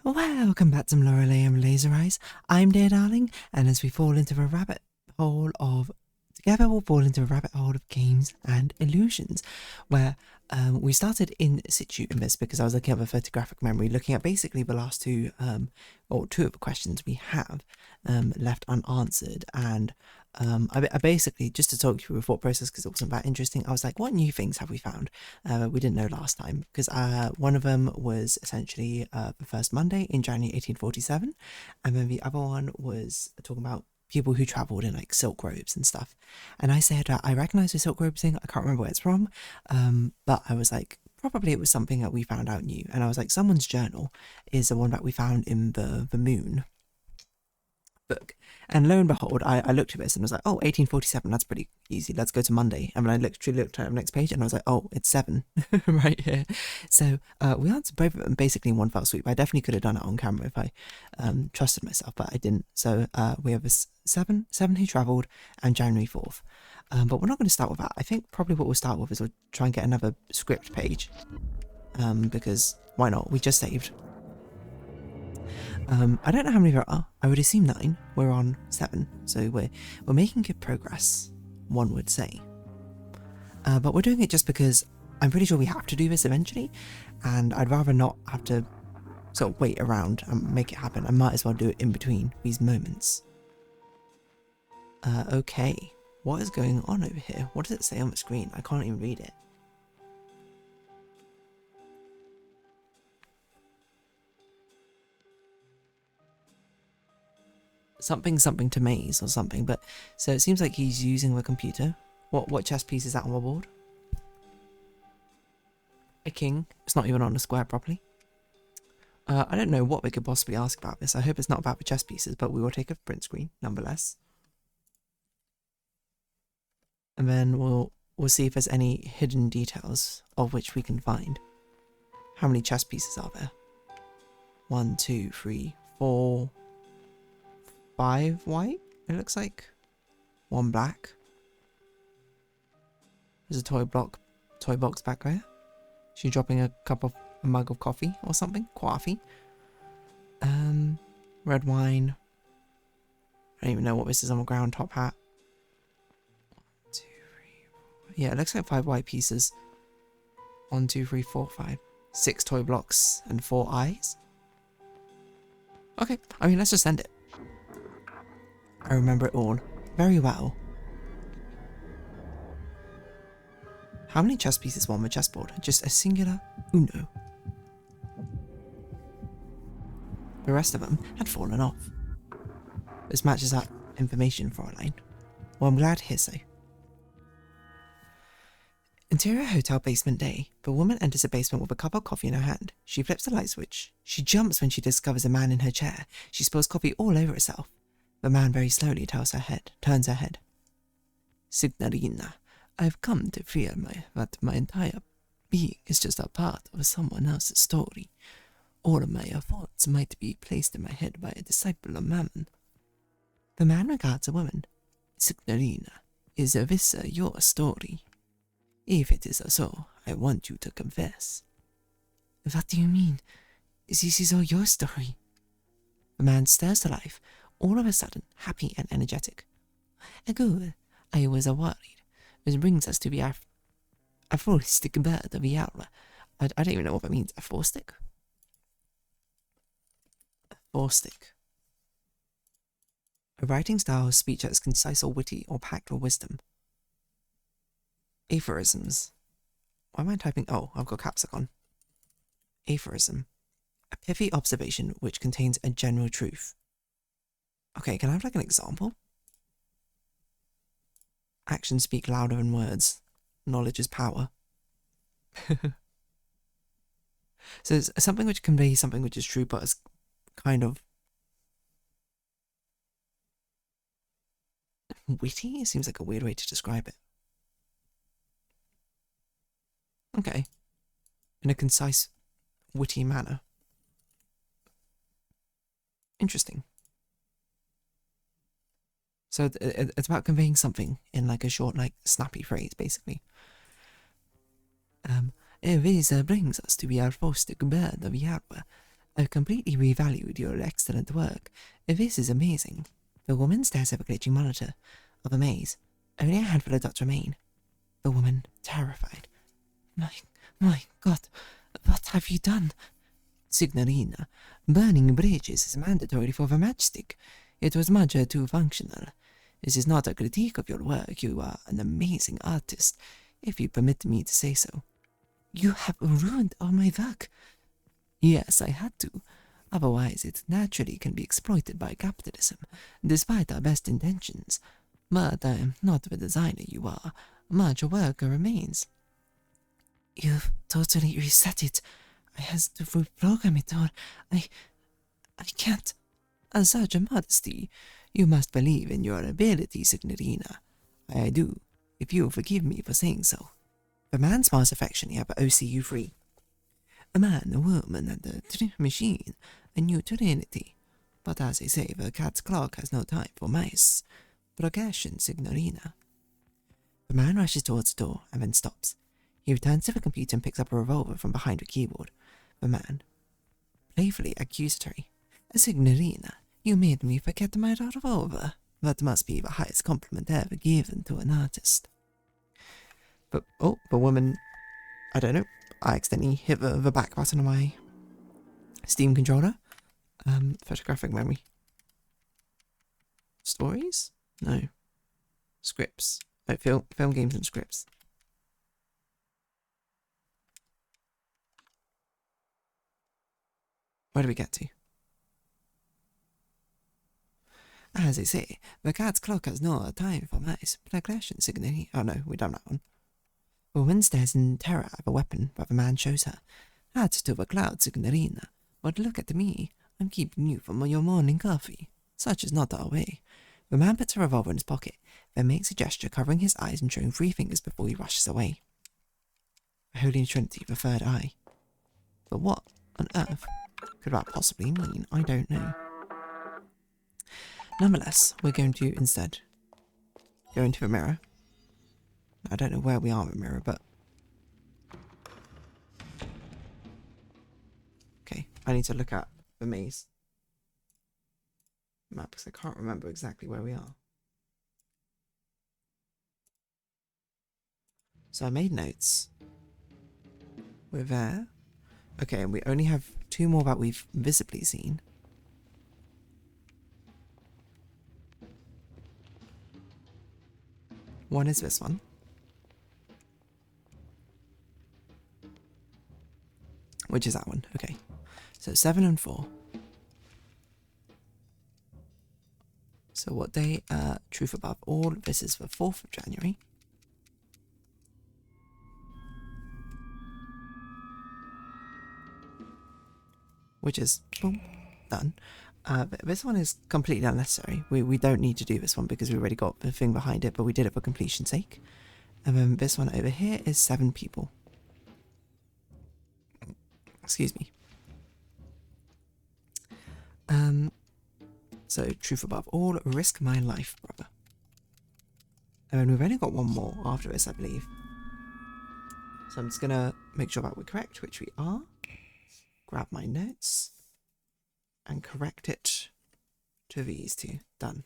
Welcome back to Lorelei and Thelasereyes. I'm dear darling, and as we fall into a rabbit hole of together, we'll fall into a rabbit hole of games and illusions, where we started in situ in this because I was looking at the photographic memory, looking at basically the last two or two of the questions we have left unanswered, and I basically, just to talk you through the thought process because it wasn't that interesting, I was like, what new things have we found we didn't know last time? Because one of them was essentially the first Monday in January 1847, and then the other one was talking about people who travelled in like silk robes and stuff. And I said, I recognise the silk robe thing, I can't remember where it's from, but I was like, probably it was something that we found out new. And I was like, someone's journal is the one that we found in the moon book. And lo and behold, I looked at this and was like, oh, 1847, that's pretty easy. Let's go to Monday. And then I literally looked at the next page and I was like, oh, it's 7 right here. So we answered both of them basically in one fell swoop. I definitely could have done it on camera if I trusted myself, but I didn't. So we have a 7 who travelled, and January 4th. But we're not going to start with that. I think probably what we'll start with is we'll try and get another script page. Because why not? We just saved. I don't know how many there are. I would assume 9. We're on 7, so we're making good progress, one would say. But we're doing it just because I'm pretty sure we have to do this eventually, and I'd rather not have to sort of wait around and make it happen. I might as well do it in between these moments. Okay, what is going on over here? What does it say on the screen? I can't even read it. Something to maze or something, but so it seems like he's using the computer. What chess piece is that on the board? A king. It's not even on the square properly. I don't know what we could possibly ask about this. I hope it's not about the chess pieces, but we will take a print screen nonetheless. And then we'll see if there's any hidden details of which we can find. How many chess pieces are there? 1, 2, 3, 4, 5 white, it looks like. 1 black. There's a toy box back there. She's dropping a mug of coffee or something. Coffee. Red wine. I don't even know what this is on the ground. Top hat. 1, 2, 3, 4. Yeah, it looks like 5 white pieces. 1, 2, 3, 4, 5. 6 toy blocks and 4 eyes. Okay, I mean, let's just send it. I remember it all very well. How many chess pieces were on the chessboard? Just a singular uno. The rest of them had fallen off. This matches that information, Fräulein. Well, I'm glad to hear so. Interior hotel basement day. The woman enters the basement with a cup of coffee in her hand. She flips the light switch. She jumps when she discovers a man in her chair. She spills coffee all over herself. The man very slowly turns her head. Signorina, I've come to feel that my entire being is just a part of someone else's story. All of my efforts might be placed in my head by a disciple of Mammon. The man regards the woman. Signorina, is this your story? If it is so, I want you to confess. What do you mean? This is all your story? The man stirs to life, all of a sudden happy and energetic. Good, I was worried. This brings us to the aphoristic bird of the hour. I don't even know what that means. Aphoristic? Aphoristic. A writing style of speech that is concise or witty or packed with wisdom. Aphorisms. Why am I typing? Oh, I've got caps lock on. Aphorism. A pithy observation which contains a general truth. Okay, can I have like an example? Actions speak louder than words. Knowledge is power. So it's something which conveys something which is true, but is kind of witty? It seems like a weird way to describe it. Okay. In a concise, witty manner. Interesting. So it's about conveying something in like a short, like snappy phrase, basically. This brings us to our first bird of the hour. I've completely revalued your excellent work. This is amazing. The woman stares at the glitching monitor of a maze. Only a handful of dots remain. The woman, terrified. My God, what have you done? Signorina, burning bridges is mandatory for the matchstick. It was much too functional. This is not a critique of your work. You are an amazing artist, if you permit me to say so. You have ruined all my work. Yes, I had to. Otherwise, it naturally can be exploited by capitalism, despite our best intentions. But I am not the designer you are. Much work remains. You've totally reset it. I had to reprogram it all. I can't. As such a modesty, you must believe in your ability, Signorina. I do, if you forgive me for saying so. The man smiles affectionately at the OCU free. A man, a woman, and a machine, a new trinity. But as they say, the cat's clock has no time for mice. Progression, Signorina. The man rushes towards the door and then stops. He returns to the computer and picks up a revolver from behind the keyboard. The man, playfully accusatory. Signorina, you made me forget my revolver. That must be the highest compliment ever given to an artist. But, oh, the woman, I don't know. I accidentally hit the back button on my Steam controller. Photographic memory. Stories? No. Scripts. Oh, film games and scripts. Where do we get to? As they say, the cat's clock has no time for mice. Progression, Signorina. Oh no, we've done that one. The woman stares in terror at the weapon that the man shows her. Add to the cloud, Signorina. But look at me. I'm keeping you from your morning coffee. Such is not our way. The man puts a revolver in his pocket, then makes a gesture covering his eyes and showing 3 fingers before he rushes away. The Holy Trinity, the third eye. But what on earth could that possibly mean? I don't know. Nonetheless, we're going to instead go into the mirror. I don't know where we are in the mirror, but... Okay, I need to look at the maze map because I can't remember exactly where we are. So I made notes. We're there. Okay, and we only have 2 more that we've visibly seen. One is this one. Which is that one. Okay. So 7 and 4. So what day? Truth above all. This is the 4th of January. Which is, boom, done. But this one is completely unnecessary. We don't need to do this one because we already got the thing behind it, but we did it for completion's sake. And then this one over here is 7 people. Excuse me. So, truth above all, risk my life, brother. And then we've only got 1 more after this, I believe. So I'm just going to make sure that we're correct, which we are. Grab my notes and correct it to these 2. Done.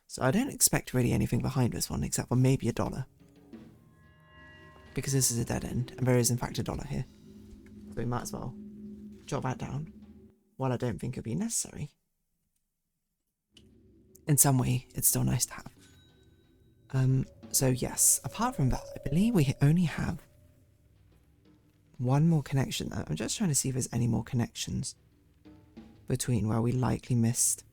So I don't expect really anything behind this one except for maybe $1. Because this is a dead end, and there is in fact $1 here. So we might as well jot that down. While I don't think it'll be necessary, in some way it's still nice to have. So yes, apart from that, I believe we only have 1 more connection. I'm just trying to see if there's any more connections between where we likely missed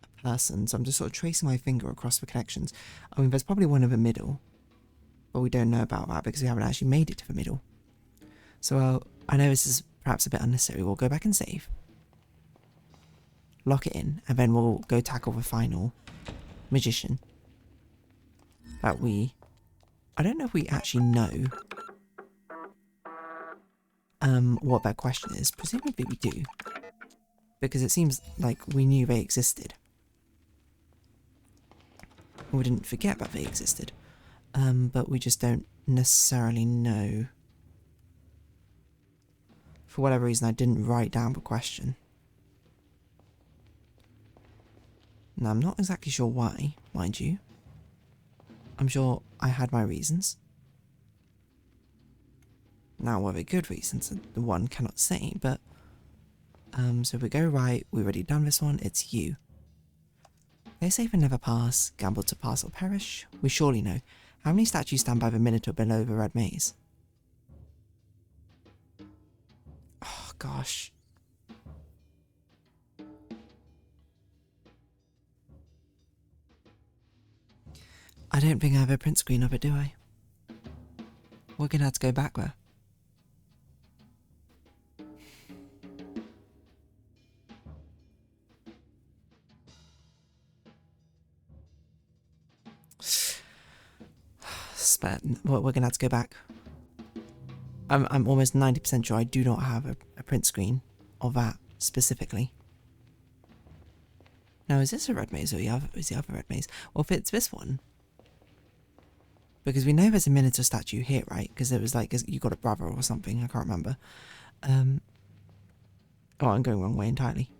a person. So I'm just sort of tracing my finger across the connections. I mean, there's probably one in the middle, but we don't know about that because we haven't actually made it to the middle. So I know this is perhaps a bit unnecessary. We'll go back and save, lock it in, and then we'll go tackle the final magician that I don't know if we actually know what that question is. Presumably we do, because it seems like we knew they existed. We didn't forget that they existed, but we just don't necessarily know For whatever reason, I didn't write down the question. Now, I'm not exactly sure why, mind you. I'm sure I had my reasons. Now, whether good reasons, the one cannot say, but... so if we go right, we've already done this one, it's you. They say for never pass, gamble to pass or perish. We surely know. How many statues stand by the Minotaur below the red maze? Oh, gosh. I don't think I have a print screen of it, do I? We're gonna have to go back there. We're gonna have to go back. I'm almost 90% sure I do not have a print screen of that specifically. Now, is this a red maze or is the other red maze? Well, if it's this one, because we know there's a Minotaur statue here, right? Because it was like you got a brother or something. I can't remember. Oh, I'm going wrong way entirely.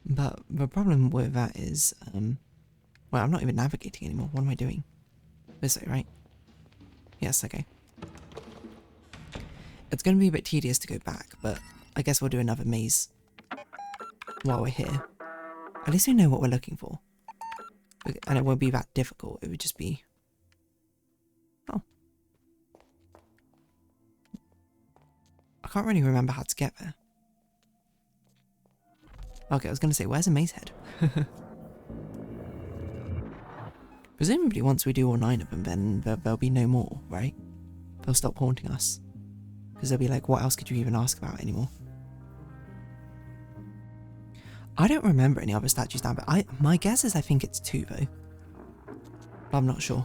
But the problem with that is, well, I'm not even navigating anymore. What am I doing? This way, right? Yes, okay. It's going to be a bit tedious to go back, but I guess we'll do another maze while we're here. At least we know what we're looking for. And it won't be that difficult. It would just be... Oh. I can't really remember how to get there. Okay, I was going to say, where's a maze head? Presumably once we do all 9 of them, then there'll be no more, right? They'll stop haunting us. Because they'll be like, what else could you even ask about anymore? I don't remember any other statues down, but my guess is I think it's 2 though. But I'm not sure.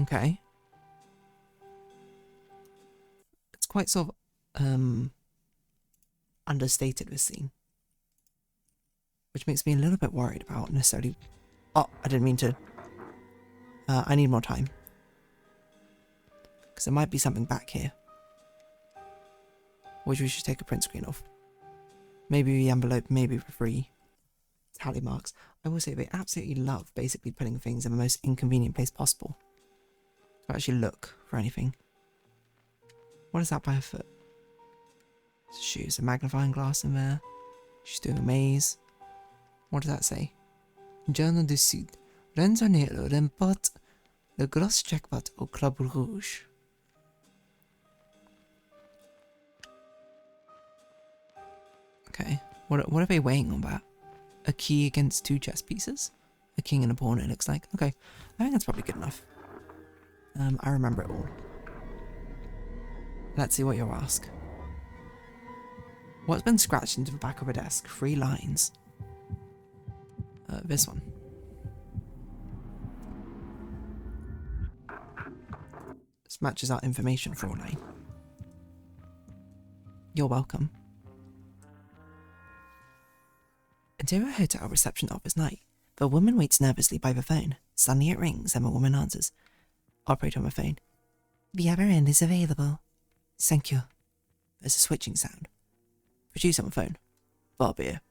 Okay. It's quite sort of understated, this scene. Which makes me a little bit worried about necessarily... Oh, I didn't mean to... I need more time. Because there might be something back here. Which we should take a print screen of. Maybe the envelope, maybe the free tally marks. I will say they absolutely love basically putting things in the most inconvenient place possible. To actually look for anything. What is that by her foot? Shoes, a magnifying glass in there. She's doing a maze. What does that say? Journal du Sud. Renzonero remporte le gros jackpot au Club Rouge. Okay, what are they weighing on that? A key against 2 chess pieces? A king and a pawn, it looks like. Okay, I think that's probably good enough. I remember it all. Let's see what you'll ask. What's been scratched into the back of a desk? 3 lines. This one. This matches our information for Lorelei. You're welcome. Into a hotel reception office night. The woman waits nervously by the phone. Suddenly it rings and the woman answers. Operator on the phone. The other end is available. Thank you. There's a switching sound. Producer on the phone. Bob here.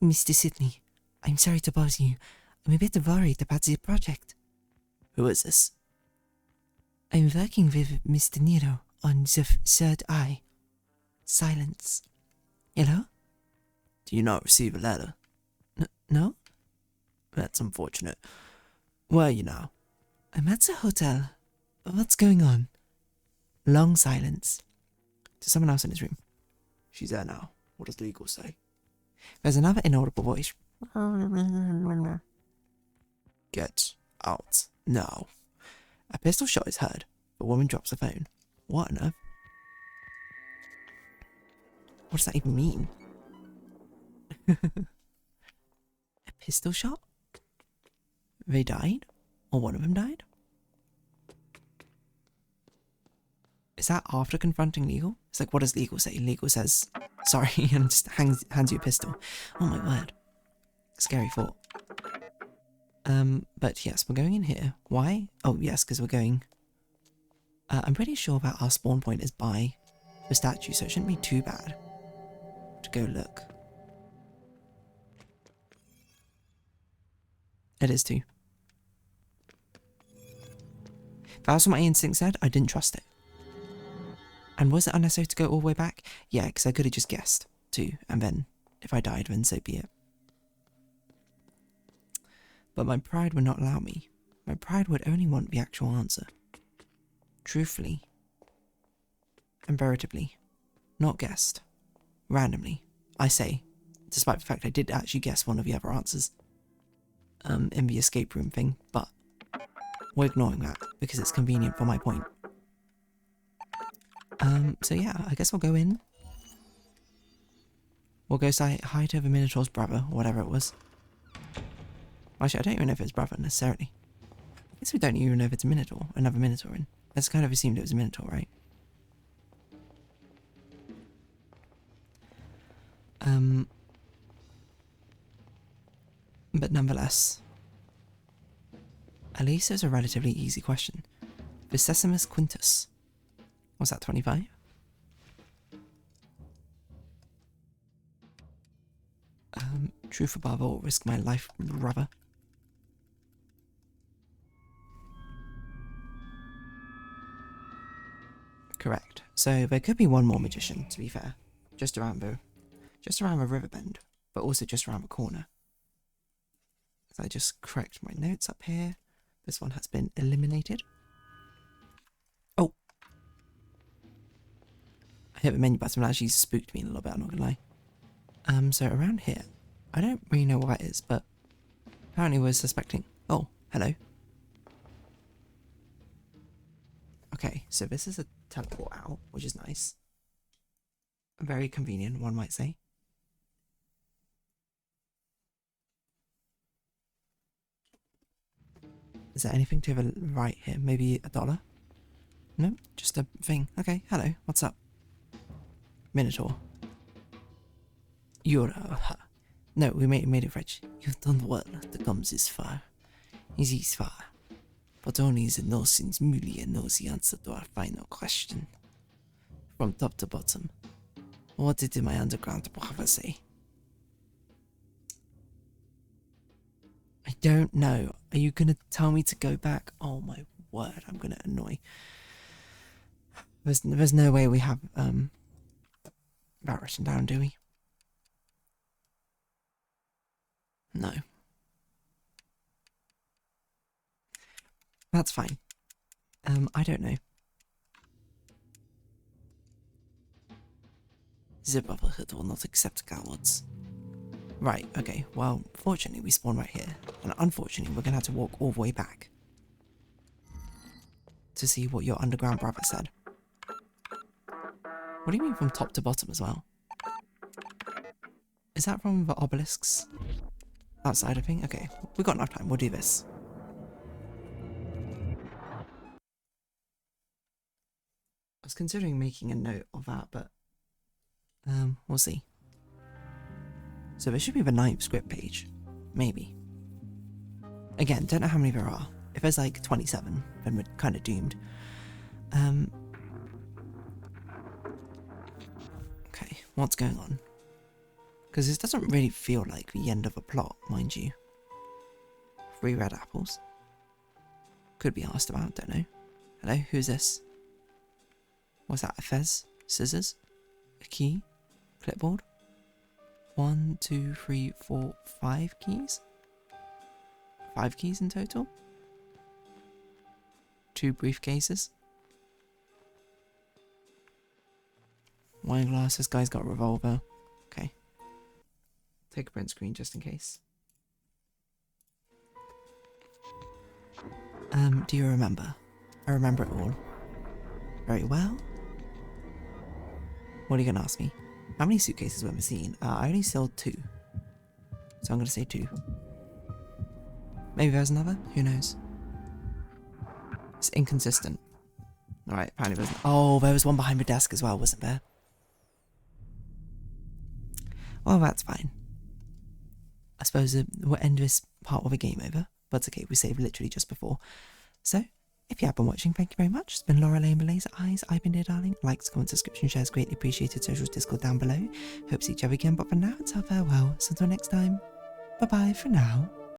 Mr. Sidney, I'm sorry to bother you. I'm a bit worried about the project. Who is this? I'm working with Mr. Nero on the 3rd eye. Silence. Hello? Do you not receive a letter? No? That's unfortunate. Where are you now? I'm at the hotel. What's going on? Long silence. To someone else in his room. She's there now. What does legal say? There's another inaudible voice. Get out now. A pistol shot is heard. The woman drops the phone. What on earth? What does that even mean? A pistol shot? They died? Or one of them died? Is that after confronting legal? It's like, what does legal say? Legal says, sorry, and just hands you a pistol. Oh my word. Scary thought. But yes, we're going in here. Why? Oh, yes, because we're going... I'm pretty sure that our spawn point is by the statue, so it shouldn't be too bad to go look. It is too. That's what my instinct said. I didn't trust it. And was it unnecessary to go all the way back? Yeah, because I could have just guessed too, and then if I died, then so be it. But my pride would not allow me. My pride would only want the actual answer. Truthfully. And veritably. Not guessed. Randomly. I say. Despite the fact I did actually guess one of the other answers. In the escape room thing, but we're ignoring that because it's convenient for my point. So yeah, I guess we'll go in. We'll go say hi to the Minotaur's brother, or whatever it was. Actually, I don't even know if it's brother necessarily. I guess we don't even know if it's a Minotaur, another Minotaur in. Let's kind of assumed it was a Minotaur, right? But nonetheless, at least it was a relatively easy question. Vicessimus Quintus. Was that 25? Truth above all, risk my life, brother. Correct. So there could be one more magician, to be fair. Just around the river bend, but also just around the corner. If I just correct my notes up here, this one has been eliminated. Oh! I hit the menu button, but actually spooked me a little bit, I'm not gonna lie. So around here, I don't really know what that is, but apparently we're suspecting... Oh, hello. Okay, so this is a teleport out, which is nice. Very convenient, one might say. Is there anything to the right here? Maybe $1? No, just a thing. Okay, hello, what's up? Minotaur. You're no, we made it rich. You've done well to come this far. It is far. But only the Nosins Mulia knows the answer to our final question. From top to bottom. What did my underground brother say? I don't know. Are you gonna tell me to go back? Oh my word, I'm gonna annoy. There's no way we have that written down, do we? No. That's fine. I don't know. The Brotherhood will not accept cowards. Right, okay, well, fortunately we spawn right here, and unfortunately we're gonna have to walk all the way back to see what your underground brother said. What do you mean from top to bottom as well? Is that from the obelisks? Outside of thing? Okay, we've got enough time, we'll do this. I was considering making a note of that, but we'll see. So there should be the 9th script page. Maybe. Again, don't know how many there are. If there's like 27, then we're kind of doomed. Okay, what's going on? Because this doesn't really feel like the end of a plot, mind you. 3 red apples. Could be asked about, don't know. Hello, who's this? What's that, a fez? Scissors? A key? Clipboard? 1, 2, 3, 4, 5 keys? 5 keys in total? 2 briefcases? Wine glass, this guy's got a revolver. Okay. Take a print screen just in case. Do you remember? I remember it all. Very well. What are you gonna ask me? How many suitcases have we seen? I only sold 2. So I'm gonna say 2. Maybe there's another? Who knows? It's inconsistent. Alright, apparently there's... Oh, there was one behind the desk as well, wasn't there? Well, that's fine. I suppose we'll end this part of a game over, but it's okay, we saved literally just before. So, if you have been watching, thank you very much. It's been Lorelei and Laser Eyes. I've been dear darling. Likes, comments, subscription, shares, greatly appreciated. Socials, Discord down below. Hope to see each other again, but for now, it's our farewell. So until next time, bye bye for now.